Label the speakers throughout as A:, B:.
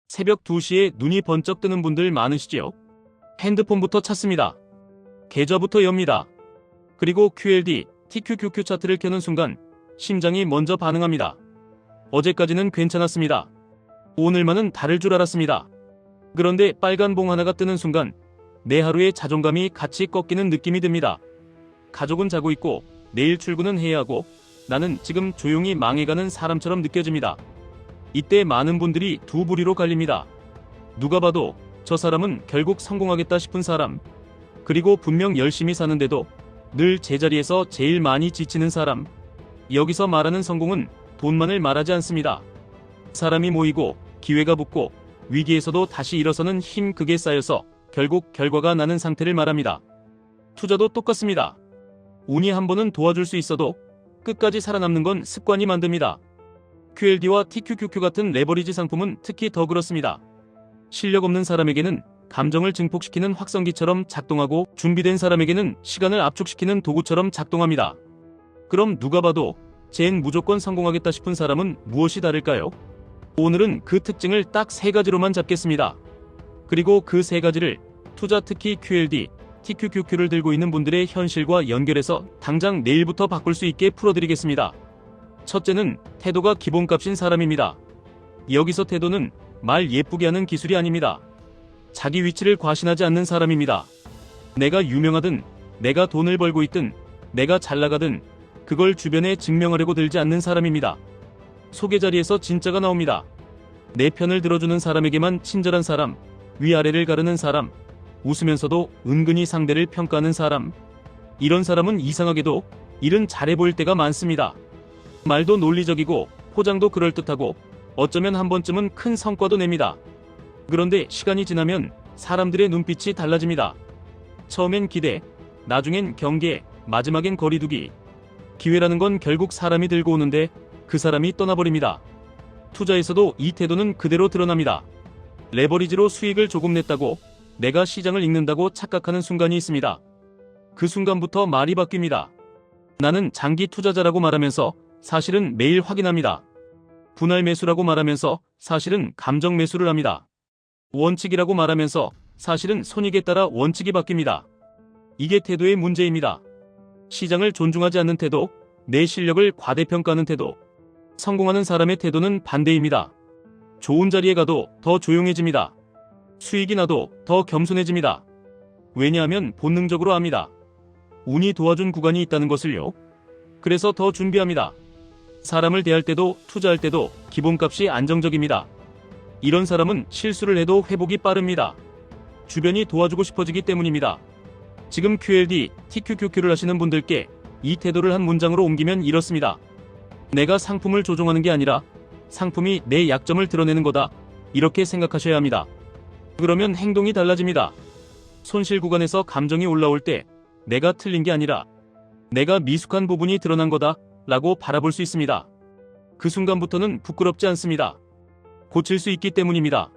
A: 새벽 2시에 눈이 번쩍 뜨는 분들 많으시지요? 핸드폰부터 찾습니다. 계좌부터 엽니다. 그리고 QLD, TQQQ 차트를 켜는 순간 심장이 먼저 반응합니다. 어제까지는 괜찮았습니다. 오늘만은 다를 줄 알았습니다. 그런데 빨간 봉 하나가 뜨는 순간 내 하루의 자존감이 같이 꺾이는 느낌이 듭니다. 가족은 자고 있고 내일 출근은 해야 하고 나는 지금 조용히 망해가는 사람처럼 느껴집니다. 이때 많은 분들이 두 부류로 갈립니다. 누가 봐도 저 사람은 결국 성공하겠다 싶은 사람, 그리고 분명 열심히 사는데도 늘 제자리에서 제일 많이 지치는 사람. 여기서 말하는 성공은 돈만을 말하지 않습니다. 사람이 모이고 기회가 붙고 위기에서도 다시 일어서는 힘, 그게 쌓여서 결국 결과가 나는 상태를 말합니다. 투자도 똑같습니다. 운이 한 번은 도와줄 수 있어도 끝까지 살아남는 건 습관이 만듭니다. QLD와 TQQQ 같은 레버리지 상품은 특히 더 그렇습니다. 실력 없는 사람에게는 감정을 증폭시키는 확성기처럼 작동하고 준비된 사람에게는 시간을 압축시키는 도구처럼 작동합니다. 그럼 누가 봐도 쟨 무조건 성공하겠다 싶은 사람은 무엇이 다를까요? 오늘은 그 특징을 딱 3가지로만 잡겠습니다. 그리고 그 3가지를 투자, 특히 QLD, TQQQ를 들고 있는 분들의 현실과 연결해서 당장 내일부터 바꿀 수 있게 풀어드리겠습니다. 첫째는 태도가 기본값인 사람입니다. 여기서 태도는 말 예쁘게 하는 기술이 아닙니다. 자기 위치를 과신하지 않는 사람입니다. 내가 유명하든, 내가 돈을 벌고 있든, 내가 잘 나가든 그걸 주변에 증명하려고 들지 않는 사람입니다. 소개 자리에서 진짜가 나옵니다. 내 편을 들어주는 사람에게만 친절한 사람, 위아래를 가르는 사람, 웃으면서도 은근히 상대를 평가하는 사람. 이런 사람은 이상하게도 일은 잘해 보일 때가 많습니다. 말도 논리적이고 포장도 그럴듯하고 어쩌면 한 번쯤은 큰 성과도 냅니다. 그런데 시간이 지나면 사람들의 눈빛이 달라집니다. 처음엔 기대, 나중엔 경계, 마지막엔 거리두기. 기회라는 건 결국 사람이 들고 오는데 그 사람이 떠나버립니다. 투자에서도 이 태도는 그대로 드러납니다. 레버리지로 수익을 조금 냈다고 내가 시장을 읽는다고 착각하는 순간이 있습니다. 그 순간부터 말이 바뀝니다. 나는 장기 투자자라고 말하면서 사실은 매일 확인합니다. 분할 매수라고 말하면서 사실은 감정 매수를 합니다. 원칙이라고 말하면서 사실은 손익에 따라 원칙이 바뀝니다. 이게 태도의 문제입니다. 시장을 존중하지 않는 태도, 내 실력을 과대평가하는 태도. 성공하는 사람의 태도는 반대입니다. 좋은 자리에 가도 더 조용해집니다. 수익이 나도 더 겸손해집니다. 왜냐하면 본능적으로 압니다. 운이 도와준 구간이 있다는 것을요. 그래서 더 준비합니다. 사람을 대할 때도 투자할 때도 기본값이 안정적입니다. 이런 사람은 실수를 해도 회복이 빠릅니다. 주변이 도와주고 싶어지기 때문입니다. 지금 QLD, TQQQ를 하시는 분들께 이 태도를 한 문장으로 옮기면 이렇습니다. 내가 상품을 조종하는 게 아니라 상품이 내 약점을 드러내는 거다. 이렇게 생각하셔야 합니다. 그러면 행동이 달라집니다. 손실 구간에서 감정이 올라올 때 내가 틀린 게 아니라 내가 미숙한 부분이 드러난 거다 라고 바라볼 수 있습니다. 그 순간부터는 부끄럽지 않습니다. 고칠 수 있기 때문입니다.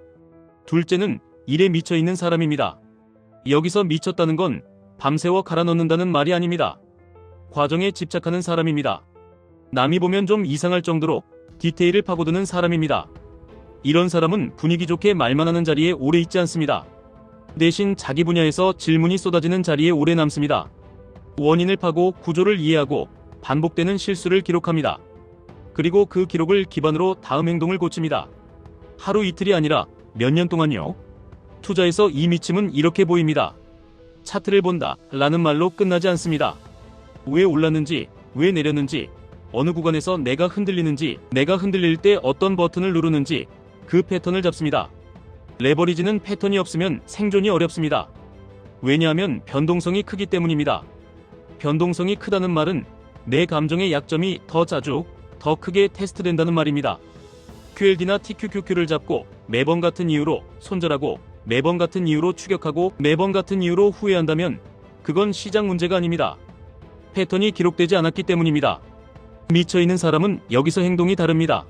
A: 둘째는 일에 미쳐있는 사람입니다. 여기서 미쳤다는 건 밤새워 갈아 넣는다는 말이 아닙니다. 과정에 집착하는 사람입니다. 남이 보면 좀 이상할 정도로 디테일을 파고드는 사람입니다. 이런 사람은 분위기 좋게 말만 하는 자리에 오래 있지 않습니다. 대신 자기 분야에서 질문이 쏟아지는 자리에 오래 남습니다. 원인을 파고 구조를 이해하고 반복되는 실수를 기록합니다. 그리고 그 기록을 기반으로 다음 행동을 고칩니다. 하루 이틀이 아니라 몇 년 동안요. 투자에서 이 미침은 이렇게 보입니다. 차트를 본다 라는 말로 끝나지 않습니다. 왜 올랐는지, 왜 내렸는지, 어느 구간에서 내가 흔들리는지, 내가 흔들릴 때 어떤 버튼을 누르는지 그 패턴을 잡습니다. 레버리지는 패턴이 없으면 생존이 어렵습니다. 왜냐하면 변동성이 크기 때문입니다. 변동성이 크다는 말은 내 감정의 약점이 더 자주, 더 크게 테스트된다는 말입니다. QLD나 TQQQ를 잡고 매번 같은 이유로 손절하고 매번 같은 이유로 추격하고 매번 같은 이유로 후회한다면 그건 시장 문제가 아닙니다. 패턴이 기록되지 않았기 때문입니다. 미쳐있는 사람은 여기서 행동이 다릅니다.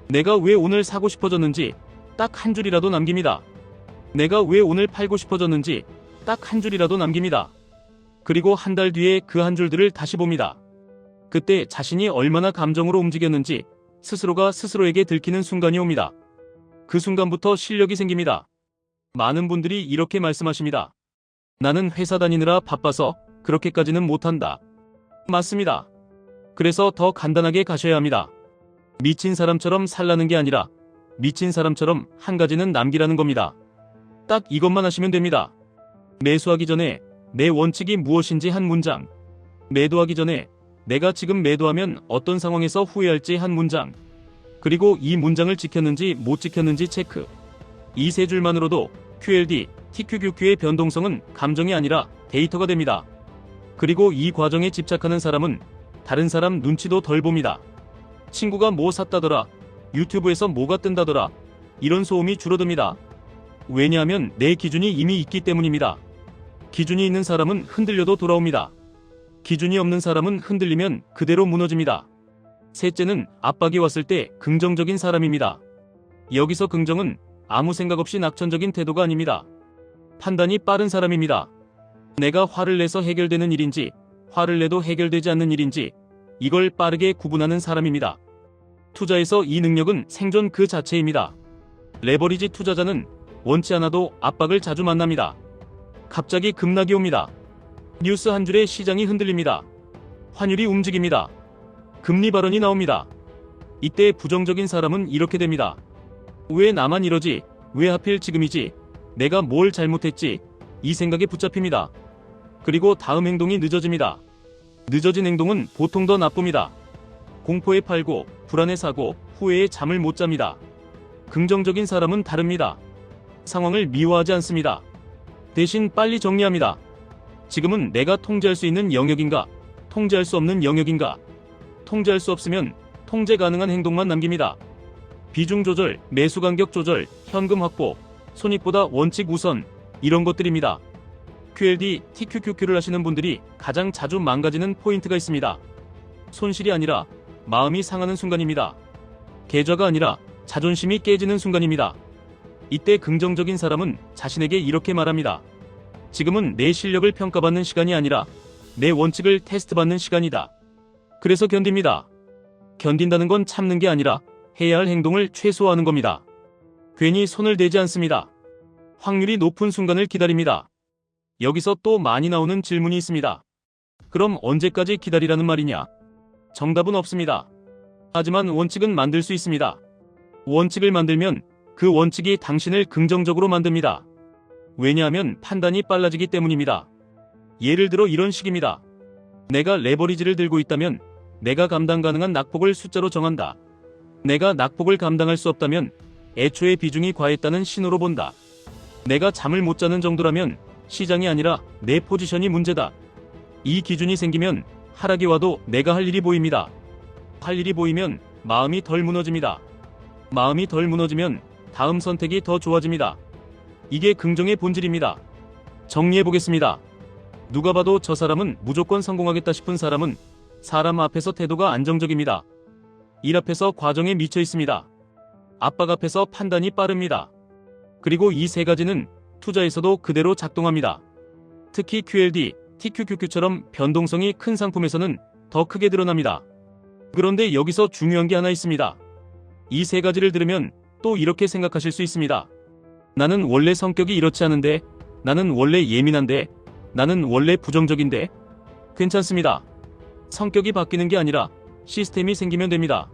A: 내가 왜 오늘 사고 싶어졌는지 딱 한 줄이라도 남깁니다. 내가 왜 오늘 팔고 싶어졌는지 딱 한 줄이라도 남깁니다. 그리고 한 달 뒤에 그 한 줄들을 다시 봅니다. 그때 자신이 얼마나 감정으로 움직였는지 스스로가 스스로에게 들키는 순간이 옵니다. 그 순간부터 실력이 생깁니다. 많은 분들이 이렇게 말씀하십니다. 나는 회사 다니느라 바빠서 그렇게까지는 못한다. 맞습니다. 그래서 더 간단하게 가셔야 합니다. 미친 사람처럼 살라는 게 아니라 미친 사람처럼 한 가지는 남기라는 겁니다. 딱 이것만 하시면 됩니다. 매수하기 전에 내 원칙이 무엇인지 한 문장. 매도하기 전에 내가 지금 매도하면 어떤 상황에서 후회할지 한 문장. 그리고 이 문장을 지켰는지 못 지켰는지 체크. 이 세 줄만으로도 QLD, TQQQ의 변동성은 감정이 아니라 데이터가 됩니다. 그리고 이 과정에 집착하는 사람은 다른 사람 눈치도 덜 봅니다. 친구가 뭐 샀다더라, 유튜브에서 뭐가 뜬다더라, 이런 소음이 줄어듭니다. 왜냐하면 내 기준이 이미 있기 때문입니다. 기준이 있는 사람은 흔들려도 돌아옵니다. 기준이 없는 사람은 흔들리면 그대로 무너집니다. 셋째는 압박이 왔을 때 긍정적인 사람입니다. 여기서 긍정은 아무 생각 없이 낙천적인 태도가 아닙니다. 판단이 빠른 사람입니다. 내가 화를 내서 해결되는 일인지, 화를 내도 해결되지 않는 일인지, 이걸 빠르게 구분하는 사람입니다. 투자에서 이 능력은 생존 그 자체입니다. 레버리지 투자자는 원치 않아도 압박을 자주 만납니다. 갑자기 급락이 옵니다. 뉴스 한 줄에 시장이 흔들립니다. 환율이 움직입니다. 금리 발언이 나옵니다. 이때 부정적인 사람은 이렇게 됩니다. 왜 나만 이러지? 왜 하필 지금이지? 내가 뭘 잘못했지? 이 생각에 붙잡힙니다. 그리고 다음 행동이 늦어집니다. 늦어진 행동은 보통 더 나쁩니다. 공포에 팔고, 불안에 사고, 후회에 잠을 못 잡니다. 긍정적인 사람은 다릅니다. 상황을 미워하지 않습니다. 대신 빨리 정리합니다. 지금은 내가 통제할 수 있는 영역인가? 통제할 수 없는 영역인가? 통제할 수 없으면 통제 가능한 행동만 남깁니다. 비중 조절, 매수 간격 조절, 현금 확보, 손익보다 원칙 우선, 이런 것들입니다. QLD, TQQQ를 하시는 분들이 가장 자주 망가지는 포인트가 있습니다. 손실이 아니라 마음이 상하는 순간입니다. 계좌가 아니라 자존심이 깨지는 순간입니다. 이때 긍정적인 사람은 자신에게 이렇게 말합니다. 지금은 내 실력을 평가받는 시간이 아니라 내 원칙을 테스트받는 시간이다. 그래서 견딥니다. 견딘다는 건 참는 게 아니라 해야 할 행동을 최소화하는 겁니다. 괜히 손을 대지 않습니다. 확률이 높은 순간을 기다립니다. 여기서 또 많이 나오는 질문이 있습니다. 그럼 언제까지 기다리라는 말이냐? 정답은 없습니다. 하지만 원칙은 만들 수 있습니다. 원칙을 만들면 그 원칙이 당신을 긍정적으로 만듭니다. 왜냐하면 판단이 빨라지기 때문입니다. 예를 들어 이런 식입니다. 내가 레버리지를 들고 있다면 내가 감당 가능한 낙폭을 숫자로 정한다. 내가 낙폭을 감당할 수 없다면 애초에 비중이 과했다는 신호로 본다. 내가 잠을 못 자는 정도라면 시장이 아니라 내 포지션이 문제다. 이 기준이 생기면 하락이 와도 내가 할 일이 보입니다. 할 일이 보이면 마음이 덜 무너집니다. 마음이 덜 무너지면 다음 선택이 더 좋아집니다. 이게 긍정의 본질입니다. 정리해보겠습니다. 누가 봐도 저 사람은 무조건 성공하겠다 싶은 사람은 사람 앞에서 태도가 안정적입니다. 일 앞에서 과정에 미쳐 있습니다. 압박 앞에서 판단이 빠릅니다. 그리고 이 세 가지는 투자에서도 그대로 작동합니다. 특히 QLD, TQQQ처럼 변동성이 큰 상품에서는 더 크게 드러납니다. 그런데 여기서 중요한 게 하나 있습니다. 이 세 가지를 들으면 또 이렇게 생각하실 수 있습니다. 나는 원래 성격이 이렇지 않은데, 나는 원래 예민한데, 나는 원래 부정적인데. 괜찮습니다. 성격이 바뀌는 게 아니라 시스템이 생기면 됩니다.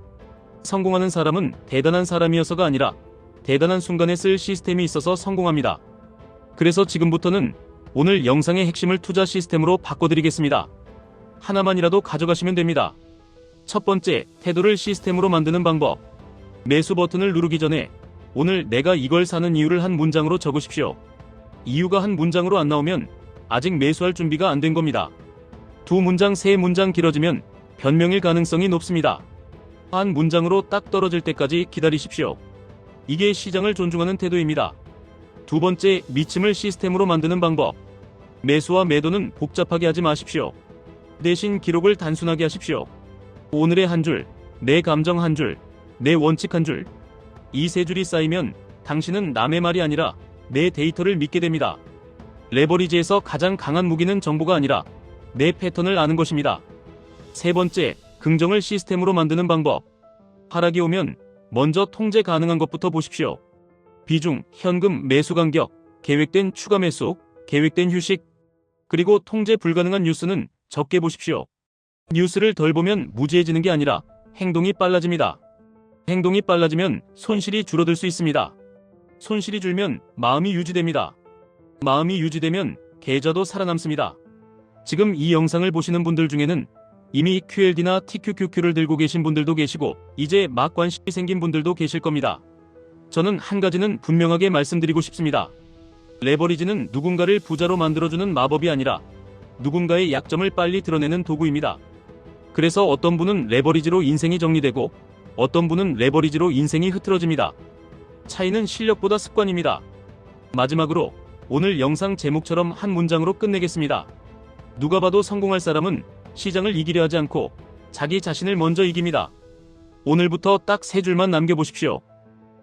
A: 성공하는 사람은 대단한 사람이어서가 아니라 대단한 순간에 쓸 시스템이 있어서 성공합니다. 그래서 지금부터는 오늘 영상의 핵심을 투자 시스템으로 바꿔드리겠습니다. 하나만이라도 가져가시면 됩니다. 첫 번째, 태도를 시스템으로 만드는 방법. 매수 버튼을 누르기 전에 오늘 내가 이걸 사는 이유를 한 문장으로 적으십시오. 이유가 한 문장으로 안 나오면 아직 매수할 준비가 안 된 겁니다. 두 문장, 세 문장 길어지면 변명일 가능성이 높습니다. 한 문장으로 딱 떨어질 때까지 기다리십시오. 이게 시장을 존중하는 태도입니다. 두 번째, 미침을 시스템으로 만드는 방법. 매수와 매도는 복잡하게 하지 마십시오. 대신 기록을 단순하게 하십시오. 오늘의 한 줄, 내 감정 한 줄, 내 원칙 한 줄. 이 세 줄이 쌓이면 당신은 남의 말이 아니라 내 데이터를 믿게 됩니다. 레버리지에서 가장 강한 무기는 정보가 아니라 내 패턴을 아는 것입니다. 세 번째, 긍정을 시스템으로 만드는 방법. 하락이 오면 먼저 통제 가능한 것부터 보십시오. 비중, 현금, 매수 간격, 계획된 추가 매수, 계획된 휴식, 그리고 통제 불가능한 뉴스는 적게 보십시오. 뉴스를 덜 보면 무지해지는 게 아니라 행동이 빨라집니다. 행동이 빨라지면 손실이 줄어들 수 있습니다. 손실이 줄면 마음이 유지됩니다. 마음이 유지되면 계좌도 살아남습니다. 지금 이 영상을 보시는 분들 중에는 이미 QLD나 TQQQ를 들고 계신 분들도 계시고 이제 막 관심이 생긴 분들도 계실 겁니다. 저는 한 가지는 분명하게 말씀드리고 싶습니다. 레버리지는 누군가를 부자로 만들어주는 마법이 아니라 누군가의 약점을 빨리 드러내는 도구입니다. 그래서 어떤 분은 레버리지로 인생이 정리되고 어떤 분은 레버리지로 인생이 흐트러집니다. 차이는 실력보다 습관입니다. 마지막으로 오늘 영상 제목처럼 한 문장으로 끝내겠습니다. 누가 봐도 성공할 사람은 시장을 이기려 하지 않고 자기 자신을 먼저 이깁니다. 오늘부터 딱 3줄만 남겨보십시오.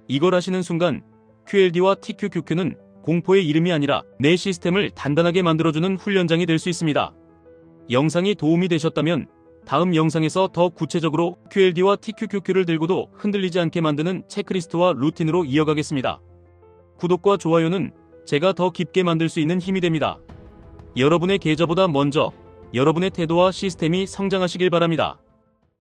A: 이걸 하시는 순간 QLD와 TQQQ는 공포의 이름이 아니라 내 시스템을 단단하게 만들어주는 훈련장이 될 수 있습니다. 영상이 도움이 되셨다면 다음 영상에서 더 구체적으로 QLD와 TQQQ를 들고도 흔들리지 않게 만드는 체크리스트와 루틴으로 이어가겠습니다. 구독과 좋아요는 제가 더 깊게 만들 수 있는 힘이 됩니다. 여러분의 계좌보다 먼저 여러분의 태도와 시스템이 성장하시길 바랍니다.